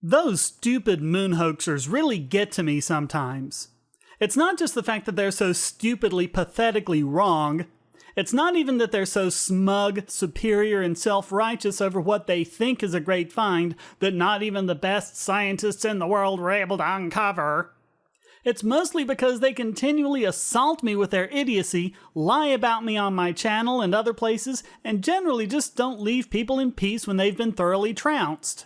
Those stupid moon hoaxers really get to me sometimes. It's not just the fact that they're so stupidly, pathetically wrong. It's not even that they're so smug, superior, and self-righteous over what they think is a great find that not even the best scientists in the world were able to uncover. It's mostly because they continually assault me with their idiocy, lie about me on my channel and other places, and generally just don't leave people in peace when they've been thoroughly trounced.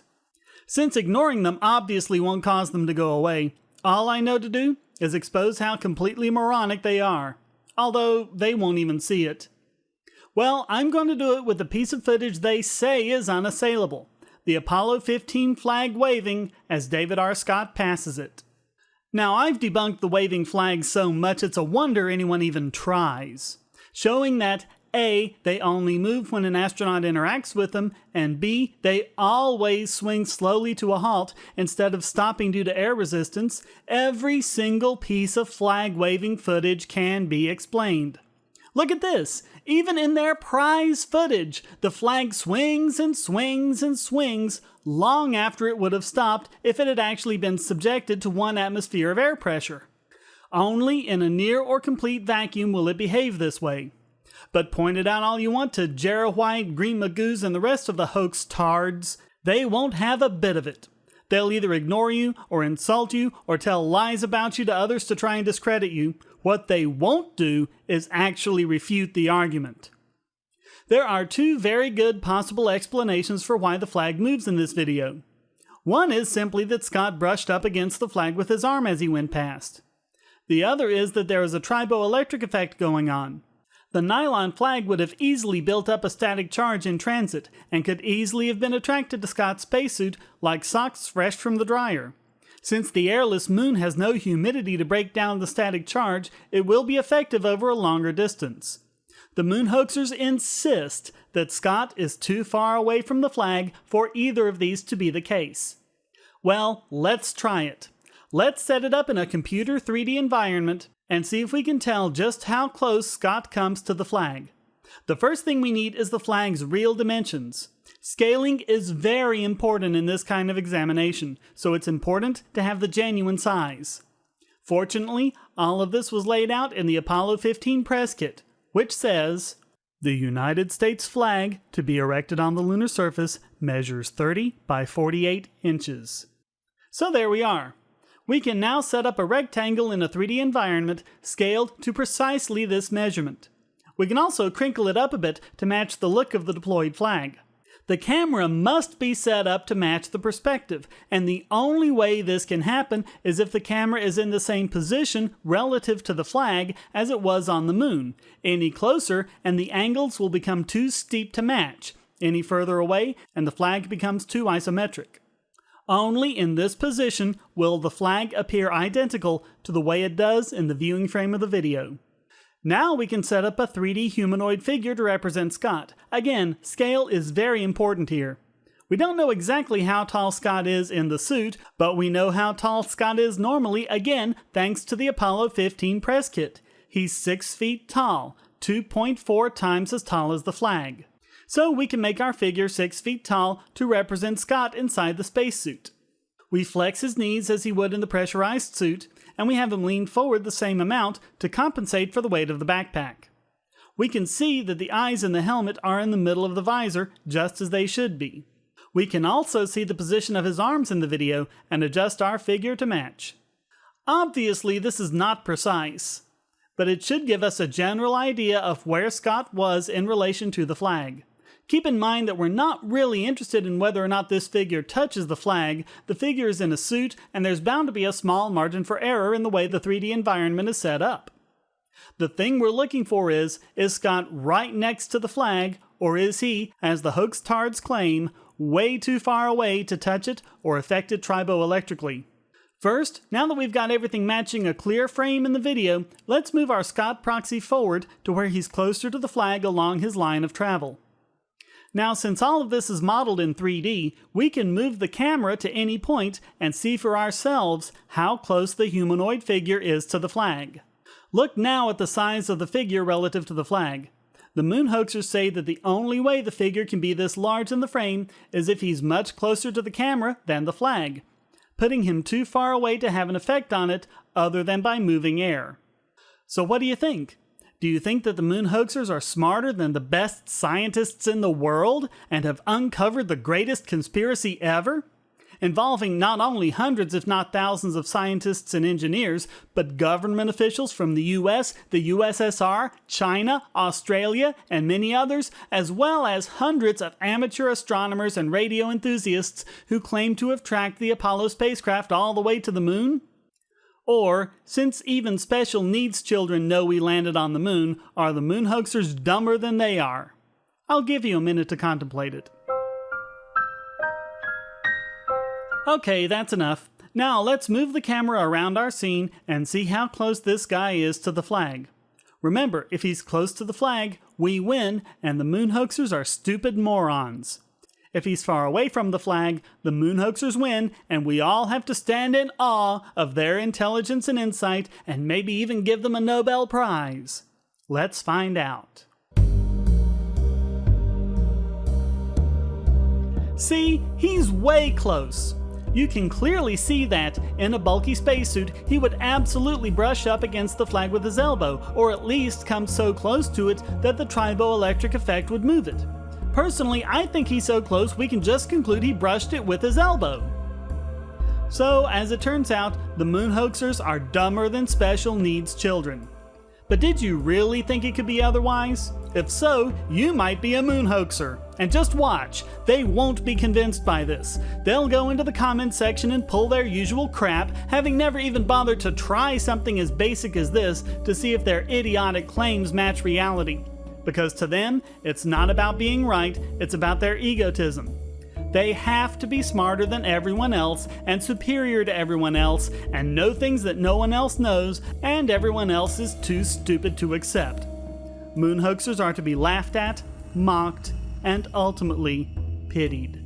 Since ignoring them obviously won't cause them to go away, all I know to do is expose how completely moronic they are. Although they won't even see it. Well, I'm going to do it with a piece of footage they say is unassailable. The Apollo 15 flag waving as David R. Scott passes it. Now, I've debunked the waving flag so much it's a wonder anyone even tries. Showing that A, they only move when an astronaut interacts with them, and B, they always swing slowly to a halt instead of stopping due to air resistance, every single piece of flag-waving footage can be explained. Look at this! Even in their prize footage, the flag swings and swings and swings long after it would have stopped if it had actually been subjected to 1 atmosphere of air pressure. Only in a near or complete vacuum will it behave this way. But point it out all you want to Jarrah White, Green Magoos, and the rest of the hoax tards, they won't have a bit of it. They'll either ignore you, or insult you, or tell lies about you to others to try and discredit you. What they won't do is actually refute the argument. There are 2 very good possible explanations for why the flag moves in this video. One is simply that Scott brushed up against the flag with his arm as he went past. The other is that there is a triboelectric effect going on. The nylon flag would have easily built up a static charge in transit and could easily have been attracted to Scott's spacesuit like socks fresh from the dryer. Since the airless moon has no humidity to break down the static charge, it will be effective over a longer distance. The moon hoaxers insist that Scott is too far away from the flag for either of these to be the case. Well, let's try it. Let's set it up in a computer 3D environment and see if we can tell just how close Scott comes to the flag. The first thing we need is the flag's real dimensions. Scaling is very important in this kind of examination, so it's important to have the genuine size. Fortunately, all of this was laid out in the Apollo 15 press kit, which says, "The United States flag to be erected on the lunar surface measures 30 by 48 inches. So there we are. We can now set up a rectangle in a 3D environment scaled to precisely this measurement. We can also crinkle it up a bit to match the look of the deployed flag. The camera must be set up to match the perspective, and the only way this can happen is if the camera is in the same position relative to the flag as it was on the moon. Any closer and the angles will become too steep to match. Any further away and the flag becomes too isometric. Only in this position will the flag appear identical to the way it does in the viewing frame of the video. Now we can set up a 3D humanoid figure to represent Scott. Again, scale is very important here. We don't know exactly how tall Scott is in the suit, but we know how tall Scott is normally, again, thanks to the Apollo 15 press kit. He's 6 feet tall, 2.4 times as tall as the flag. So we can make our figure 6 feet tall to represent Scott inside the spacesuit. We flex his knees as he would in the pressurized suit, and we have him lean forward the same amount to compensate for the weight of the backpack. We can see that the eyes in the helmet are in the middle of the visor, just as they should be. We can also see the position of his arms in the video and adjust our figure to match. Obviously, this is not precise, but it should give us a general idea of where Scott was in relation to the flag. Keep in mind that we're not really interested in whether or not this figure touches the flag. The figure is in a suit, and there's bound to be a small margin for error in the way the 3D environment is set up. The thing we're looking for is Scott right next to the flag, or is he, as the hoax tards claim, way too far away to touch it or affect it triboelectrically? First, now that we've got everything matching a clear frame in the video, let's move our Scott proxy forward to where he's closer to the flag along his line of travel. Now, since all of this is modeled in 3D, we can move the camera to any point and see for ourselves how close the humanoid figure is to the flag. Look now at the size of the figure relative to the flag. The moon hoaxers say that the only way the figure can be this large in the frame is if he's much closer to the camera than the flag, putting him too far away to have an effect on it other than by moving air. So what do you think? Do you think that the moon hoaxers are smarter than the best scientists in the world and have uncovered the greatest conspiracy ever? Involving not only hundreds if not thousands of scientists and engineers, but government officials from the US, the USSR, China, Australia, and many others, as well as hundreds of amateur astronomers and radio enthusiasts who claim to have tracked the Apollo spacecraft all the way to the moon? Or, since even special needs children know we landed on the moon, are the moon hoaxers dumber than they are? I'll give you a minute to contemplate it. Okay, that's enough. Now let's move the camera around our scene and see how close this guy is to the flag. Remember, if he's close to the flag, we win, and the moon hoaxers are stupid morons. If he's far away from the flag, the moon hoaxers win, and we all have to stand in awe of their intelligence and insight, and maybe even give them a Nobel Prize. Let's find out. See, he's way close. You can clearly see that, in a bulky spacesuit, he would absolutely brush up against the flag with his elbow, or at least come so close to it that the triboelectric effect would move it. Personally, I think he's so close we can just conclude he brushed it with his elbow. So, as it turns out, the moon hoaxers are dumber than special needs children. But did you really think it could be otherwise? If so, you might be a moon hoaxer. And just watch, they won't be convinced by this. They'll go into the comments section and pull their usual crap, having never even bothered to try something as basic as this to see if their idiotic claims match reality. Because to them, it's not about being right, it's about their egotism. They have to be smarter than everyone else and superior to everyone else and know things that no one else knows and everyone else is too stupid to accept. Moon hoaxers are to be laughed at, mocked, and ultimately pitied.